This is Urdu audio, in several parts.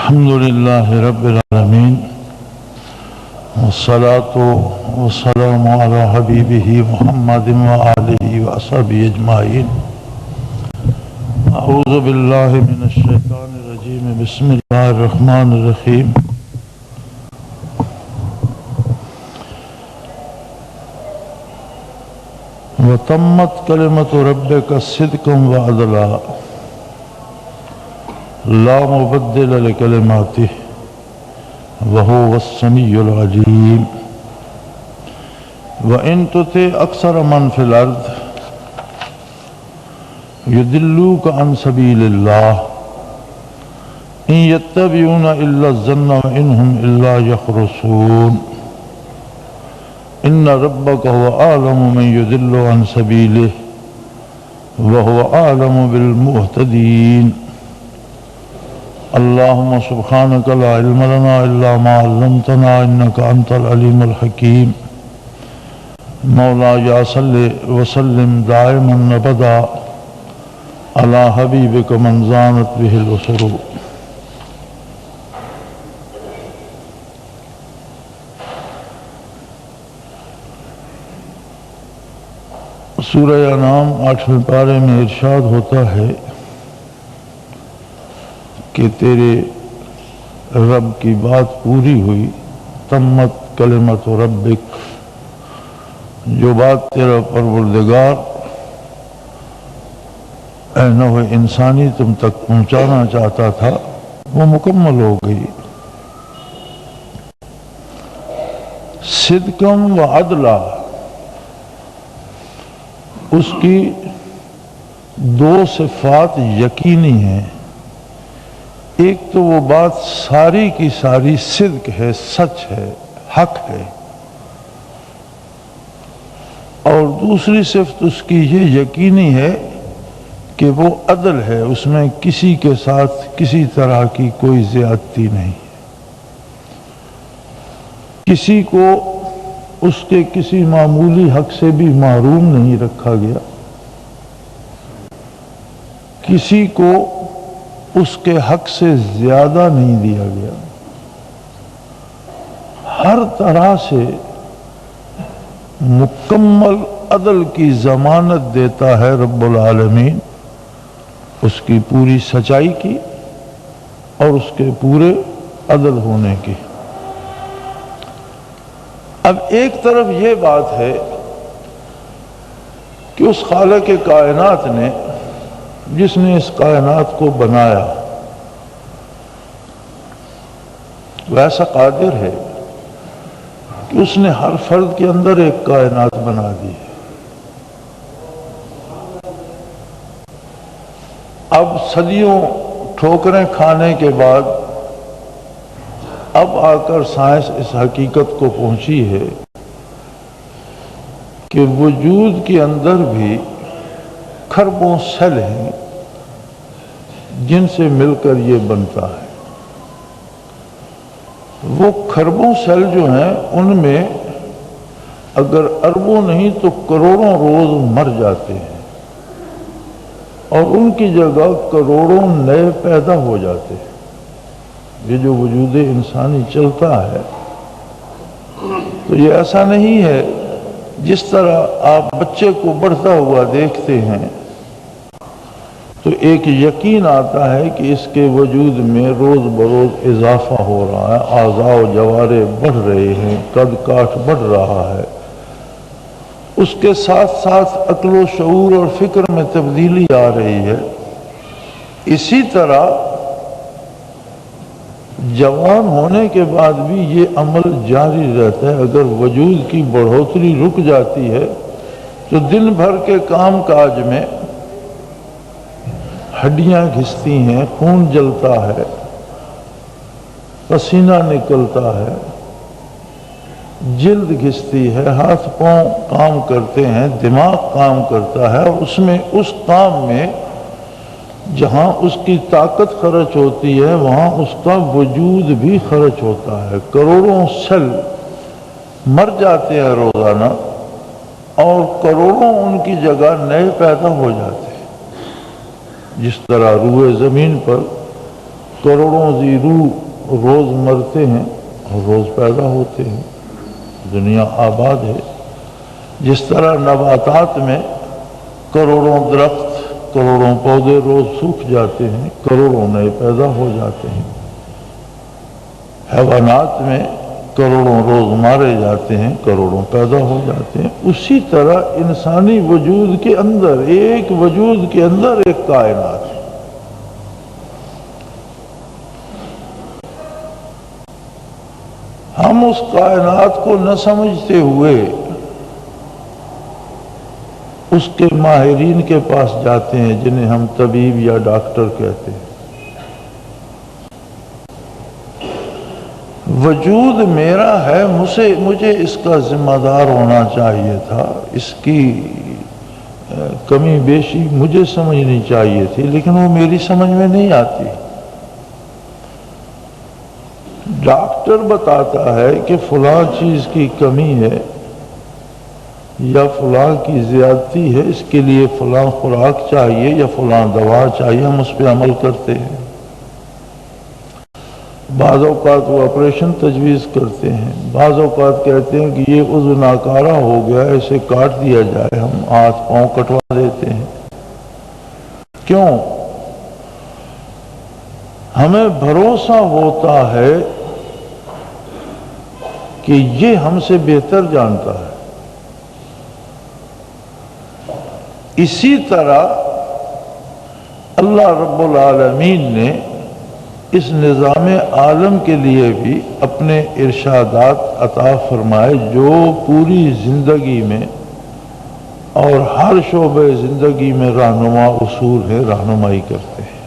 الحمد لله رب العالمين والصلاة والسلام على حبيبه محمد وآله وأصحابه أجمعين. أعوذ بالله من الشيطان الرجيم. بسم الله الرحمن الرحيم. وتمت كلمة ربك صدقا وعدلا لا مبدل لكلماته وهو السميع العليم. وإن تطع أكثر من في الأرض يضلوك عن سبيل الله إن يتبعون إلا الظن وإن هم إلا يخرصون. إن ربك هو أعلم من يضل عن سبيله وهو أعلم بالمهتدين. اللهم سبحانك لا علم لنا إلا ما علمتنا إنك أنت العليم الحكيم. مولاي صل وسلم دائما أبدا على حبيبك من زانت به الأسر. سورہ انعام 8ویں پارے میں ارشاد ہوتا ہے کہ تیرے رب کی بات پوری ہوئی. تمت کلمت ربک، جو بات تیرا پروردگار اے نوع انسانی تم تک پہنچانا چاہتا تھا وہ مکمل ہو گئی. صدقم و عدلا، اس کی دو صفات یقینی ہیں. ایک تو وہ بات ساری کی ساری صدق ہے، سچ ہے، حق ہے، اور دوسری صفت اس کی یہ یقینی ہے کہ وہ عدل ہے، اس میں کسی کے ساتھ کسی طرح کی کوئی زیادتی نہیں، کسی کو اس کے کسی معمولی حق سے بھی محروم نہیں رکھا گیا، کسی کو اس کے حق سے زیادہ نہیں دیا گیا. ہر طرح سے مکمل عدل کی ضمانت دیتا ہے رب العالمین، اس کی پوری سچائی کی اور اس کے پورے عدل ہونے کی. اب ایک طرف یہ بات ہے کہ اس خالق کائنات نے، جس نے اس کائنات کو بنایا، وہ ایسا قادر ہے کہ اس نے ہر فرد کے اندر ایک کائنات بنا دی. اب صدیوں ٹھوکریں کھانے کے بعد اب آ کر سائنس اس حقیقت کو پہنچی ہے کہ وجود کے اندر بھی کھربوں سیل ہیں جن سے مل کر یہ بنتا ہے. وہ کھربوں سیل جو ہیں ان میں اگر اربوں نہیں تو کروڑوں روز مر جاتے ہیں اور ان کی جگہ کروڑوں نئے پیدا ہو جاتے ہیں. یہ جو وجود انسانی چلتا ہے تو یہ ایسا نہیں ہے جس طرح آپ بچے کو بڑھتا ہوا دیکھتے ہیں تو ایک یقین آتا ہے کہ اس کے وجود میں روز بروز اضافہ ہو رہا ہے، اعضاء و جوارے بڑھ رہے ہیں، قد کاٹ بڑھ رہا ہے، اس کے ساتھ ساتھ عقل و شعور اور فکر میں تبدیلی آ رہی ہے. اسی طرح جوان ہونے کے بعد بھی یہ عمل جاری رہتا ہے. اگر وجود کی بڑھوتری رک جاتی ہے تو دن بھر کے کام کاج میں ہڈیاں گھستی ہیں، خون جلتا ہے، پسینہ نکلتا ہے، جلد گھستی ہے، ہاتھ پاؤں کام کرتے ہیں، دماغ کام کرتا ہے، اور اس میں اس کام میں جہاں اس کی طاقت خرچ ہوتی ہے وہاں اس کا وجود بھی خرچ ہوتا ہے. کروڑوں سیل مر جاتے ہیں روزانہ اور کروڑوں ان کی جگہ نئے پیدا ہو جاتے ہیں. جس طرح روئے زمین پر کروڑوں روح روز مرتے ہیں اور روز پیدا ہوتے ہیں، دنیا آباد ہے۔ جس طرح نباتات میں کروڑوں درخت، کروڑوں پودے روز سوکھ جاتے ہیں، کروڑوں نئے پیدا ہو جاتے ہیں۔ حیوانات میں کروڑوں روز مارے جاتے ہیں، کروڑوں پیدا ہو جاتے ہیں۔ اسی طرح انسانی وجود کے اندر، ایک وجود کے اندر ایک کائنات ہے۔ ہم اس کائنات کو نہ سمجھتے ہوئے اس کے ماہرین کے پاس جاتے ہیں، جنہیں ہم طبیب یا ڈاکٹر کہتے ہیں۔ وجود میرا ہے، مجھے اس کا ذمہ دار ہونا چاہیے تھا، اس کی کمی بیشی مجھے سمجھنی چاہیے تھی، لیکن وہ میری سمجھ میں نہیں آتی۔ ڈاکٹر بتاتا ہے کہ فلاں چیز کی کمی ہے یا فلاں کی زیادتی ہے، اس کے لیے فلاں خوراک چاہیے یا فلاں دوا چاہیے، ہم اس پہ عمل کرتے ہیں۔ بعض اوقات وہ آپریشن تجویز کرتے ہیں، بعض اوقات کہتے ہیں کہ یہ عضو ناکارہ ہو گیا ہے، اسے کاٹ دیا جائے، ہم ہاتھ پاؤں کٹوا دیتے ہیں۔ کیوں؟ ہمیں بھروسہ ہوتا ہے کہ یہ ہم سے بہتر جانتا ہے۔ اسی طرح اللہ رب العالمین نے اس نظام عالم کے لیے بھی اپنے ارشادات عطا فرمائے، جو پوری زندگی میں اور ہر شعبے زندگی میں رہنما اصول ہے، رہنمائی کرتے ہیں۔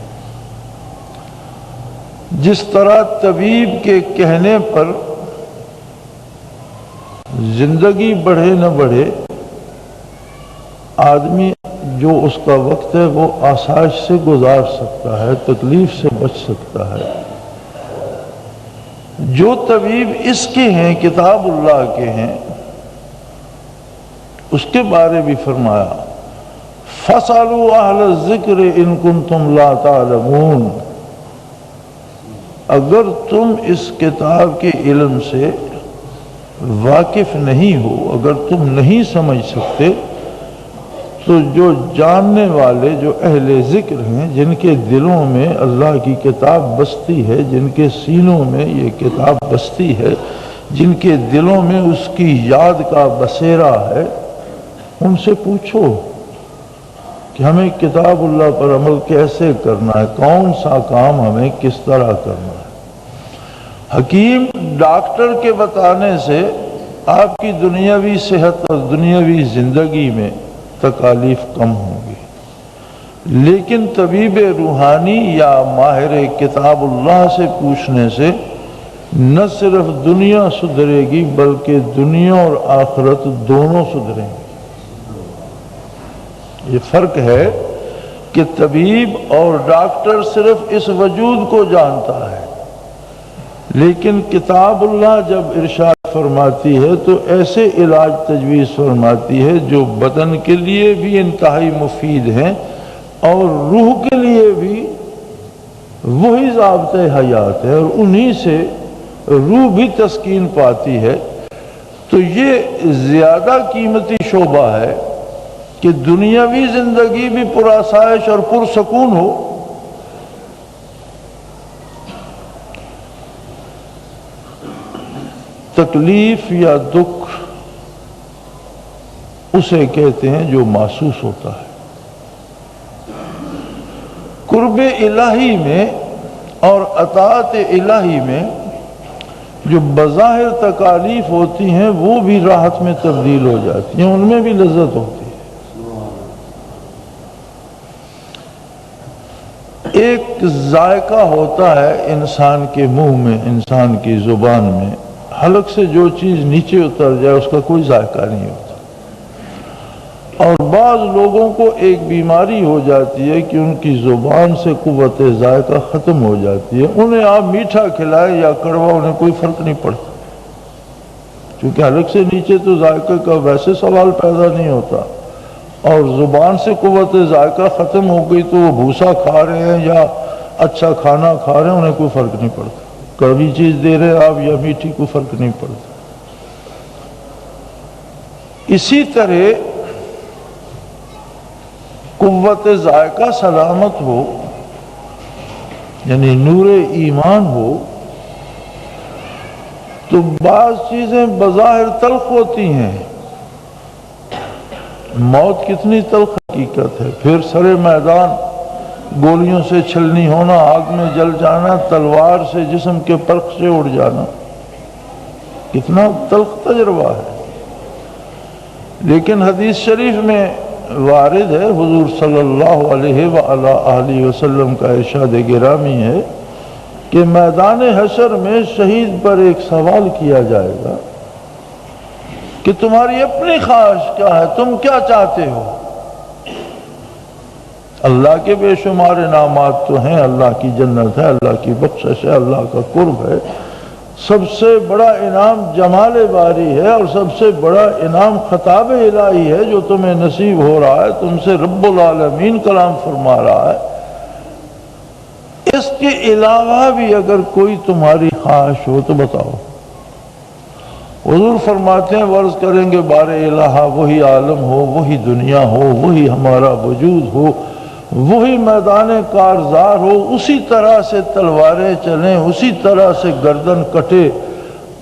جس طرح طبیب کے کہنے پر زندگی بڑھے نہ بڑھے، آدمی جو اس کا وقت ہے وہ آسائش سے گزار سکتا ہے، تکلیف سے بچ سکتا ہے۔ جو طبیب اس کے ہیں، کتاب اللہ کے ہیں، اس کے بارے بھی فرمایا فَاسْأَلُوا أَهْلَ الذِّكْرِ إِن كُنتُمْ لَا تَعْلَمُونَ۔ اگر تم اس کتاب کے علم سے واقف نہیں ہو، اگر تم نہیں سمجھ سکتے، تو جو جاننے والے، جو اہل ذکر ہیں، جن کے دلوں میں اللہ کی کتاب بستی ہے، جن کے سینوں میں یہ کتاب بستی ہے، جن کے دلوں میں اس کی یاد کا بسیرا ہے، ان سے پوچھو کہ ہمیں کتاب اللہ پر عمل کیسے کرنا ہے، کون سا کام ہمیں کس طرح کرنا ہے۔ حکیم ڈاکٹر کے بتانے سے آپ کی دنیاوی صحت اور دنیاوی زندگی میں تکالیف کم ہوں گی، لیکن طبیب روحانی یا ماہر کتاب اللہ سے پوچھنے سے نہ صرف دنیا سدھرے گی، بلکہ دنیا اور آخرت دونوں سدھریں گی۔ یہ فرق ہے کہ طبیب اور ڈاکٹر صرف اس وجود کو جانتا ہے، لیکن کتاب اللہ جب ارشاد فرماتی ہے تو ایسے علاج تجویز فرماتی ہے جو بدن کے لیے بھی انتہائی مفید ہیں اور روح کے لیے بھی وہی ضابطۂ حیات ہے، اور انہی سے روح بھی تسکین پاتی ہے۔ تو یہ زیادہ قیمتی شعبہ ہے کہ دنیاوی زندگی بھی پرآسائش اور پرسکون ہو، تکلیف یا دکھ اسے کہتے ہیں جو محسوس ہوتا ہے۔ قرب الہی میں اور اطاعت الہی میں جو بظاہر تکالیف ہوتی ہیں وہ بھی راحت میں تبدیل ہو جاتی ہیں، ان میں بھی لذت ہوتی ہے۔ ایک ذائقہ ہوتا ہے انسان کے منہ میں، انسان کی زبان میں، حلق سے جو چیز نیچے اتر جائے اس کا کوئی ذائقہ نہیں ہوتا۔ اور بعض لوگوں کو ایک بیماری ہو جاتی ہے کہ ان کی زبان سے قوت ذائقہ ختم ہو جاتی ہے، انہیں آپ میٹھا کھلائے یا کڑوا انہیں کوئی فرق نہیں پڑتا، کیونکہ حلق سے نیچے تو ذائقے کا ویسے سوال پیدا نہیں ہوتا، اور زبان سے قوت ذائقہ ختم ہو گئی تو وہ بھوسا کھا رہے ہیں یا اچھا کھانا کھا رہے ہیں انہیں کوئی فرق نہیں پڑتا، کڑوی چیز دے رہے ہیں آپ یا میٹھی، کوئی فرق نہیں پڑتا۔ اسی طرح قوت ذائقہ سلامت ہو، یعنی نور ایمان ہو، تو بعض چیزیں بظاہر تلخ ہوتی ہیں۔ موت کتنی تلخ حقیقت ہے، پھر سرے میدان گولیوں سے چھلنی ہونا، آگ میں جل جانا، تلوار سے جسم کے پرخ سے اڑ جانا، کتنا تلخ تجربہ ہے۔ لیکن حدیث شریف میں وارد ہے، حضور صلی اللہ علیہ وآلہ وسلم کا ارشاد گرامی ہے کہ میدان حشر میں شہید پر ایک سوال کیا جائے گا کہ تمہاری اپنی خواہش کیا ہے، تم کیا چاہتے ہو؟ اللہ کے بے شمار انعامات تو ہیں، اللہ کی جنت ہے، اللہ کی بخشش ہے، اللہ کا قرب ہے۔ سب سے بڑا انعام جمال باری ہے، اور سب سے بڑا انعام خطاب الہی ہے جو تمہیں نصیب ہو رہا ہے، تم سے رب العالمین کلام فرما رہا ہے۔ اس کے علاوہ بھی اگر کوئی تمہاری خواہش ہو تو بتاؤ۔ حضور فرماتے ہیں عرض کریں گے بار الہ، وہی عالم ہو، وہی دنیا ہو، وہی ہمارا وجود ہو، وہی میدان کارزار ہو، اسی طرح سے تلواریں چلیں، اسی طرح سے گردن کٹے،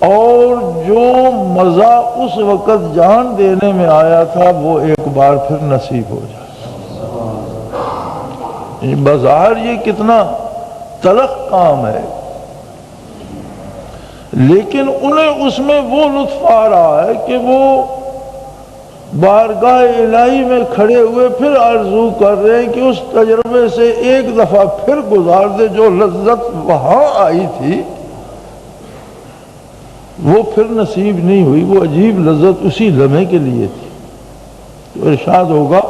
اور جو مزہ اس وقت جان دینے میں آیا تھا وہ ایک بار پھر نصیب ہو جائے۔ بظاہر یہ کتنا تلخ کام ہے، لیکن انہیں اس میں وہ لطف آ رہا ہے کہ وہ بارگاہ الہی میں کھڑے ہوئے پھر آرزو کر رہے ہیں کہ اس تجربے سے ایک دفعہ پھر گزار دے، جو لذت وہاں آئی تھی وہ پھر نصیب نہیں ہوئی، وہ عجیب لذت اسی لمحے کے لیے تھی۔ تو ارشاد ہوگا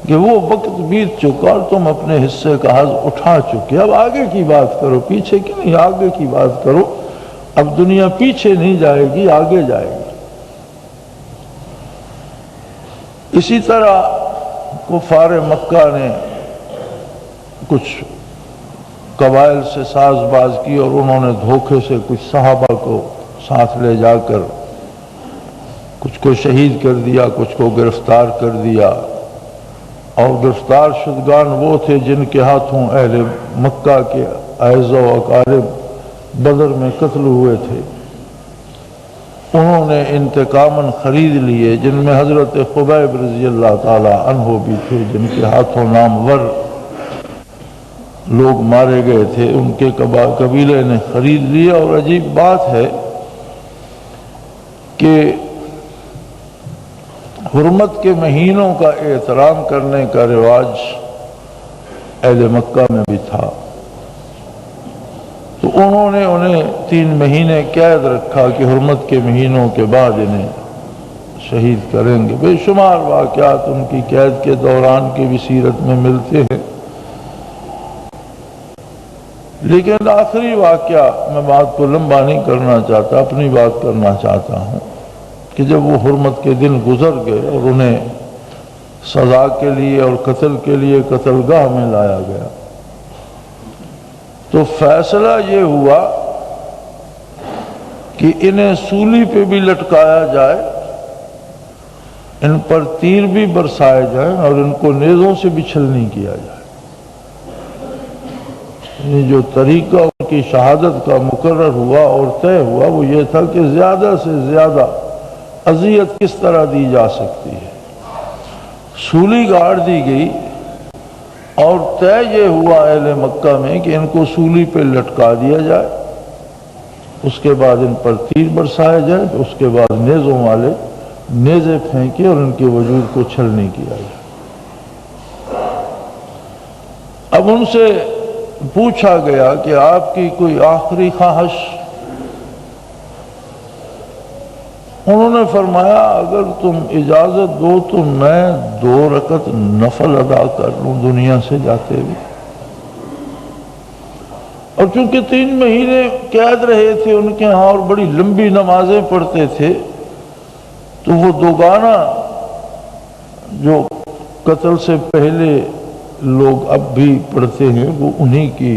کہ وہ وقت بیت چکا اور تم اپنے حصے کا حظ اٹھا چکے، اب آگے کی بات کرو، پیچھے کی نہیں، آگے کی بات کرو۔ اب دنیا پیچھے نہیں جائے گی، آگے جائے گی۔ اسی طرح کفار مکہ نے کچھ قبائل سے ساز باز کی، اور انہوں نے دھوکے سے کچھ صحابہ کو ساتھ لے جا کر کچھ کو شہید کر دیا، کچھ کو گرفتار کر دیا، اور گرفتار شدگان وہ تھے جن کے ہاتھوں اہل مکہ کے اعزا و اقارب بدر میں قتل ہوئے تھے۔ انہوں نے انتقاماً خرید لیے، جن میں حضرت خبیب رضی اللہ تعالی عنہ بھی تھے، جن کے ہاتھوں نامور لوگ مارے گئے تھے، ان کے قبیلے نے خرید لیے۔ اور عجیب بات ہے کہ حرمت کے مہینوں کا احترام کرنے کا رواج اہل مکہ میں بھی تھا، تو انہوں نے انہیں 3 مہینے قید رکھا کہ حرمت کے مہینوں کے بعد انہیں شہید کریں گے۔ بے شمار واقعات ان کی قید کے دوران کی بھی سیرت میں ملتے ہیں، لیکن آخری واقعہ، میں بات کو لمبا نہیں کرنا چاہتا، اپنی بات کرنا چاہتا ہوں کہ جب وہ حرمت کے دن گزر گئے اور انہیں سزا کے لیے اور قتل کے لیے قتل گاہ میں لایا گیا، تو فیصلہ یہ ہوا کہ انہیں سولی پہ بھی لٹکایا جائے، ان پر تیر بھی برسائے جائیں، اور ان کو نیزوں سے بھی چھلنی کیا جائے۔ یہ جو طریقہ ان کی شہادت کا مقرر ہوا اور طے ہوا وہ یہ تھا کہ زیادہ سے زیادہ اذیت کس طرح دی جا سکتی ہے، سولی گاڑ دی گئی، اور طے یہ ہوا اہل مکہ میں کہ ان کو سولی پہ لٹکا دیا جائے، اس کے بعد ان پر تیر برسائے جائے، اس کے بعد نیزوں والے نیزے پھینکے اور ان کے وجود کو چھلنی کیا جائے۔ اب ان سے پوچھا گیا کہ آپ کی کوئی آخری خواہش؟ انہوں نے فرمایا اگر تم اجازت دو تو میں 2 رکعت نفل ادا کر لوں دنیا سے جاتے ہوئے۔ اور چونکہ 3 مہینے قید رہے تھے ان کے ہاں اور بڑی لمبی نمازیں پڑھتے تھے، تو وہ دوگانہ جو قتل سے پہلے لوگ اب بھی پڑھتے ہیں وہ انہی کی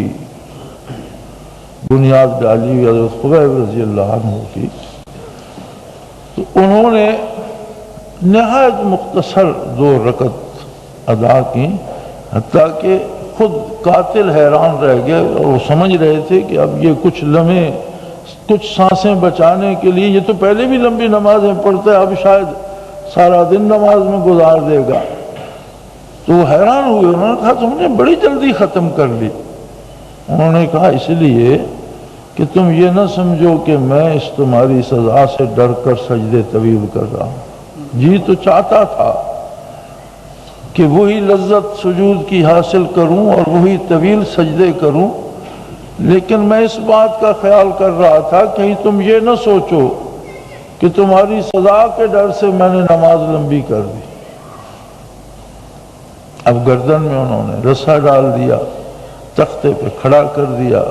بنیاد ڈالی ہوئی حضرت خبیب رضی اللہ عنہ کی. تو انہوں نے نہایت مختصر 2 رکعت ادا کی، حتیٰ کہ خود قاتل حیران رہ گئے اور وہ سمجھ رہے تھے کہ اب یہ کچھ لمحے کچھ سانسیں بچانے کے لیے، یہ تو پہلے بھی لمبی نمازیں پڑھتا ہے، اب شاید سارا دن نماز میں گزار دے گا. تو وہ حیران ہوئے، انہوں نے کہا تم نے بڑی جلدی ختم کر لی. انہوں نے کہا اس لیے کہ تم یہ نہ سمجھو کہ میں اس تمہاری سزا سے ڈر کر سجدے طویل کر رہا ہوں. جی تو چاہتا تھا کہ وہی لذت سجود کی حاصل کروں اور وہی طویل سجدے کروں، لیکن میں اس بات کا خیال کر رہا تھا کہیں تم یہ نہ سوچو کہ تمہاری سزا کے ڈر سے میں نے نماز لمبی کر دی. اب گردن میں انہوں نے رسا ڈال دیا، تختے پہ کھڑا کر دیا.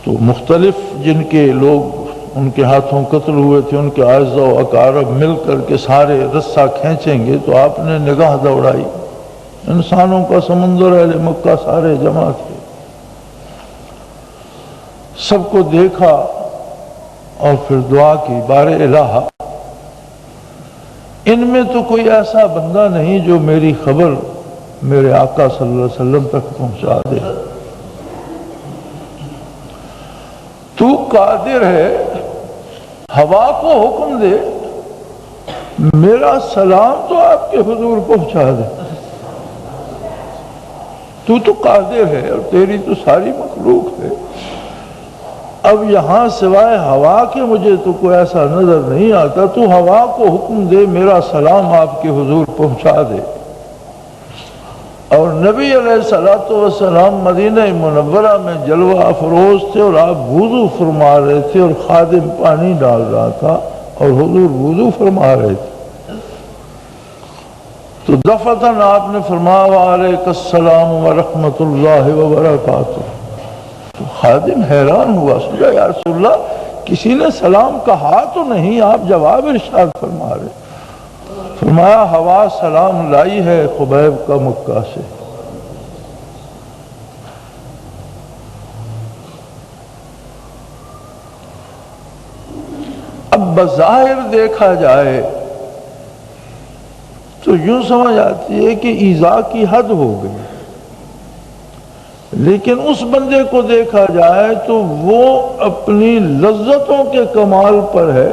تو مختلف جن کے لوگ ان کے ہاتھوں قتل ہوئے تھے، ان کے اعزاء و اقارب مل کر کے سارے رسا کھینچیں گے تو آپ نے نگاہ دوڑائی، انسانوں کا سمندر اہل مکہ سارے جمع تھے، سب کو دیکھا اور پھر دعا کی، بار الہ ان میں تو کوئی ایسا بندہ نہیں جو میری خبر میرے آقا صلی اللہ علیہ وسلم تک پہنچا دے. تو قادر ہے ہوا کو حکم دے میرا سلام تو آپ کے حضور پہنچا دے. تو قادر ہے اور تیری تو ساری مخلوق ہے. اب یہاں سوائے ہوا کے مجھے تو کوئی ایسا نظر نہیں آتا، تو ہوا کو حکم دے میرا سلام آپ کے حضور پہنچا دے. اور نبی علیہ السلام مدینہ منورہ میں جلوہ افروز تھے اور آپ وضو فرما رہے تھے اور خادم پانی ڈال رہا تھا اور حضور وضو فرما رہے تھے. تو دفعتاً آپ نے فرمایا وعلیکم السلام ورحمۃ اللہ وبرکاتہ. تو خادم حیران ہوا، سمجھا یا رسول اللہ کسی نے سلام کہا تو نہیں، آپ جواب ارشاد فرما رہے. فرمایا ہوا سلام لائی ہے خبیب کا مکہ سے. اب بظاہر دیکھا جائے تو یوں سمجھ آتی ہے کہ ایذا کی حد ہو گئی، لیکن اس بندے کو دیکھا جائے تو وہ اپنی لذتوں کے کمال پر ہے،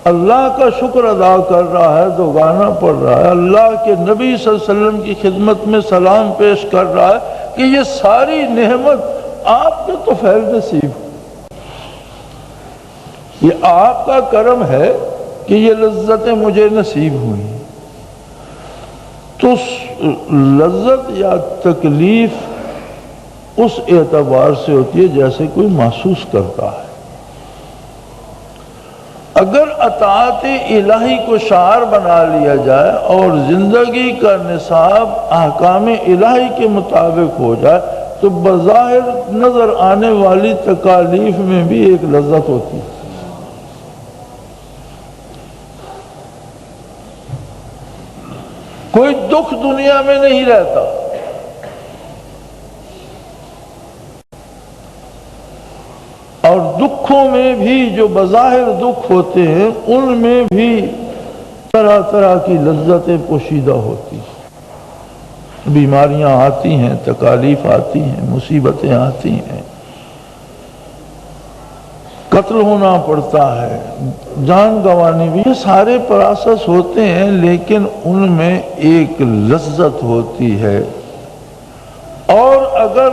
اللہ کا شکر ادا کر رہا ہے، دوگانہ پڑھ رہا ہے، اللہ کے نبی صلی اللہ علیہ وسلم کی خدمت میں سلام پیش کر رہا ہے کہ یہ ساری نعمت آپ کے تو فیض نصیب، یہ آپ کا کرم ہے کہ یہ لذتیں مجھے نصیب ہوئی. تو لذت یا تکلیف اس اعتبار سے ہوتی ہے جیسے کوئی محسوس کرتا ہے. اگر اطاعت الہی کو شعار بنا لیا جائے اور زندگی کا نصاب احکام الہی کے مطابق ہو جائے تو بظاہر نظر آنے والی تکالیف میں بھی ایک لذت ہوتی ہے. کوئی دکھ دنیا میں نہیں رہتا، اور دکھوں میں بھی جو بظاہر دکھ ہوتے ہیں ان میں بھی طرح طرح کی لذتیں پوشیدہ ہوتی ہیں. بیماریاں آتی ہیں، تکالیف آتی ہیں، مصیبتیں آتی ہیں، قتل ہونا پڑتا ہے، جان گنوانی بھی، یہ سارے پروسیس ہوتے ہیں، لیکن ان میں ایک لذت ہوتی ہے. اور اگر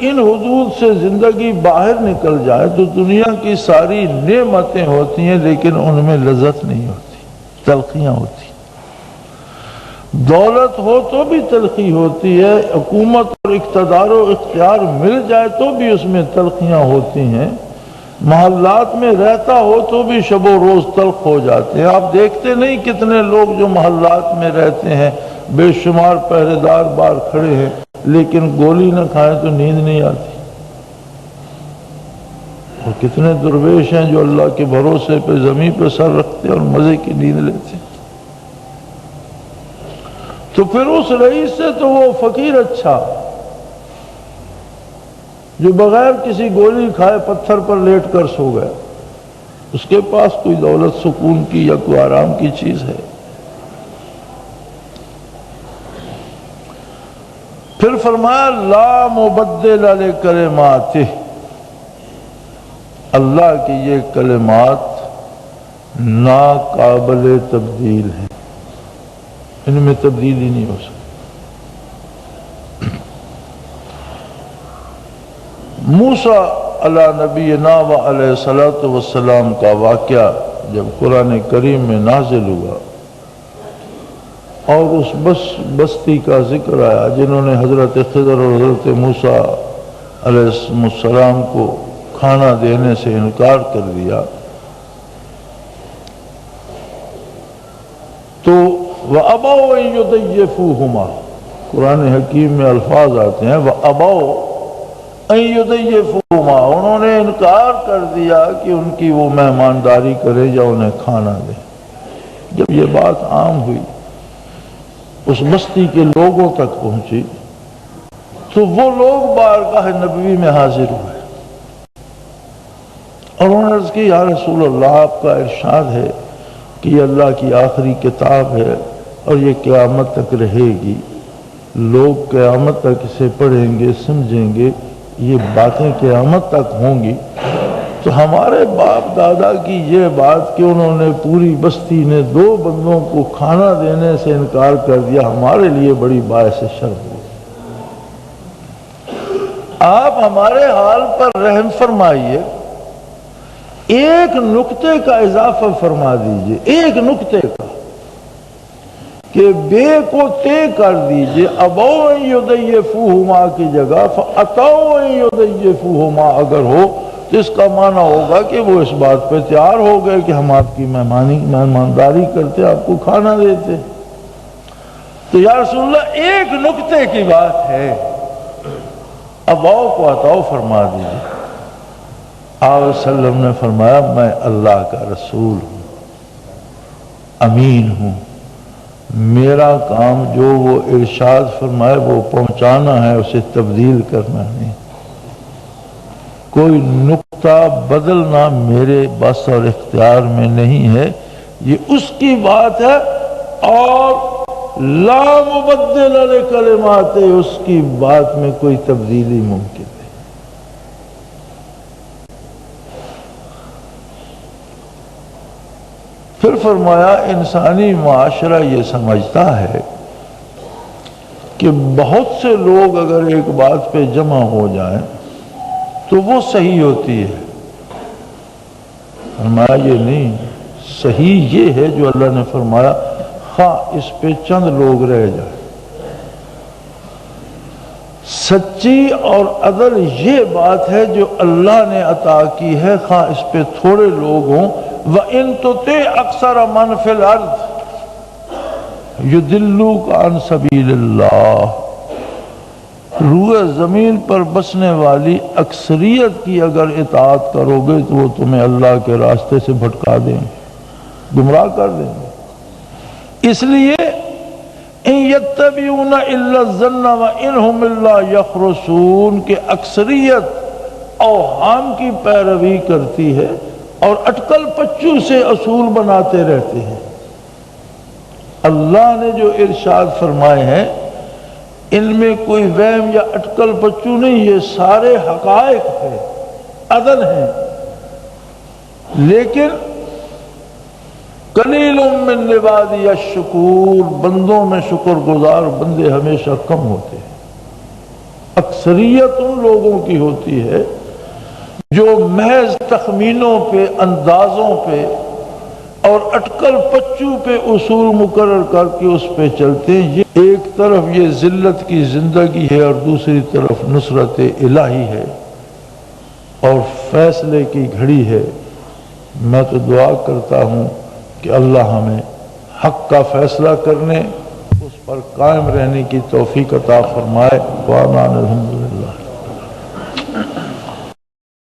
ان حدود سے زندگی باہر نکل جائے تو دنیا کی ساری نعمتیں ہوتی ہیں لیکن ان میں لذت نہیں ہوتی، تلخیاں ہوتی. دولت ہو تو بھی تلخی ہوتی ہے، حکومت اور اقتدار و اختیار مل جائے تو بھی اس میں تلخیاں ہوتی ہیں، محلات میں رہتا ہو تو بھی شب و روز تلخ ہو جاتے ہیں. آپ دیکھتے نہیں کتنے لوگ جو محلات میں رہتے ہیں بے شمار پہرے دار باہر کھڑے ہیں لیکن گولی نہ کھائیں تو نیند نہیں آتی. اور کتنے درویش ہیں جو اللہ کے بھروسے پہ زمین پہ سر رکھتے اور مزے کی نیند لیتے. تو پھر اس رئیس سے تو وہ فقیر اچھا جو بغیر کسی گولی کھائے پتھر پر لیٹ کر سو گیا، اس کے پاس کوئی دولت سکون کی یا کوئی آرام کی چیز ہے؟ پھر فرمایا لا مبدل لکلماتہ، اللہ کی یہ کلمات ناقابل تبدیل ہیں، ان میں تبدیلی نہیں ہو سکتی۔ موسیٰ علی نبینا و علیہ الصلوۃ والسلام کا واقعہ جب قرآن کریم میں نازل ہوا اور اس بستی کا ذکر آیا جنہوں نے حضرت خضر اور حضرت موسیٰ علیہ السلام کو کھانا دینے سے انکار کر دیا، تو وَأَبَوْا أَن يُضَيِّفُوهُمَا، قرآن حکیم میں الفاظ آتے ہیں وَأَبَوْا أَن يُضَيِّفُوهُمَا، انہوں نے انکار کر دیا کہ ان کی وہ مہمانداری کرے یا انہیں کھانا دے۔ جب یہ بات عام ہوئی، اس بستی کے لوگوں تک پہنچی، تو وہ لوگ بارگاہ نبوی میں حاضر ہوئے اور انہوں نے عرض کی یا رسول اللہ، آپ کا ارشاد ہے کہ یہ اللہ کی آخری کتاب ہے اور یہ قیامت تک رہے گی، لوگ قیامت تک اسے پڑھیں گے، سمجھیں گے، یہ باتیں قیامت تک ہوں گی، تو ہمارے باپ دادا کی یہ بات کہ انہوں نے پوری بستی نے 2 بندوں کو کھانا دینے سے انکار کر دیا، ہمارے لیے بڑی باعث شرم ہے۔ آپ ہمارے حال پر رحم فرمائیے، ایک نقطے کا اضافہ فرما دیجئے، ایک نقطے کا، کہ بے کو تے کر دیجئے، ابوا ان یضیفوہما کی جگہ فاتوا ان یضیفوہما اگر ہو تو اس کا معنی ہوگا کہ وہ اس بات پہ تیار ہو گئے کہ ہم آپ کی مہمانداری کرتے، آپ کو کھانا دیتے۔ تو یا رسول اللہ ایک نقطے کی بات ہے، اباؤ کو عطاؤ فرما دیجئے۔ آپ وسلم نے فرمایا میں اللہ کا رسول ہوں، امین ہوں، میرا کام جو وہ ارشاد فرمائے وہ پہنچانا ہے، اسے تبدیل کرنا نہیں، کوئی نقطہ بدلنا میرے بس اور اختیار میں نہیں ہے، یہ اس کی بات ہے، اور لا مبدل لکلماتہ، اس کی بات میں کوئی تبدیلی ممکن نہیں۔ پھر فرمایا انسانی معاشرہ یہ سمجھتا ہے کہ بہت سے لوگ اگر ایک بات پہ جمع ہو جائیں تو وہ صحیح ہوتی ہے۔ فرمایا یہ نہیں، صحیح یہ ہے جو اللہ نے فرمایا، خواہ اس پہ چند لوگ رہ جائیں۔ سچی اور عدل یہ بات ہے جو اللہ نے عطا کی ہے، خواہ اس پہ تھوڑے لوگ ہوں، وَإِن تُطِعْ أَكْثَرَ مَنْ فِي الْأَرْضِ يُضِلُّوكَ عَنْ سَبِيلِ اللَّهِ، روئے زمین پر بسنے والی اکثریت کی اگر اطاعت کرو گے تو وہ تمہیں اللہ کے راستے سے بھٹکا دیں گے، گمراہ کر دیں گے۔ اس لیے إِن يَتَّبِعُونَ إِلَّا الظَّنَّ وَإِنْ هُمْ إِلَّا يَخْرُصُونَ کہ اکثریت اوہام کی پیروی کرتی ہے اور اٹکل پچو سے اصول بناتے رہتے ہیں۔ اللہ نے جو ارشاد فرمائے ہیں ان میں کوئی وہم یا اٹکل پچو نہیں، یہ سارے حقائق ہیں، عدل ہیں، لیکن قلیل من عبادی الشکور، بندوں میں شکر گزار بندے ہمیشہ کم ہوتے ہیں۔ اکثریت ان لوگوں کی ہوتی ہے جو محض تخمینوں پہ، اندازوں پہ اور اٹکل پچو پہ اصول مقرر کر کے اس پہ چلتے ہیں۔ یہ ایک طرف یہ ذلت کی زندگی ہے اور دوسری طرف نصرت الہی ہے اور فیصلے کی گھڑی ہے۔ میں تو دعا کرتا ہوں کہ اللہ ہمیں حق کا فیصلہ کرنے، اس پر قائم رہنے کی توفیق عطا فرمائے۔ وَآمَنَ الْحَمْدُلِلَّہ۔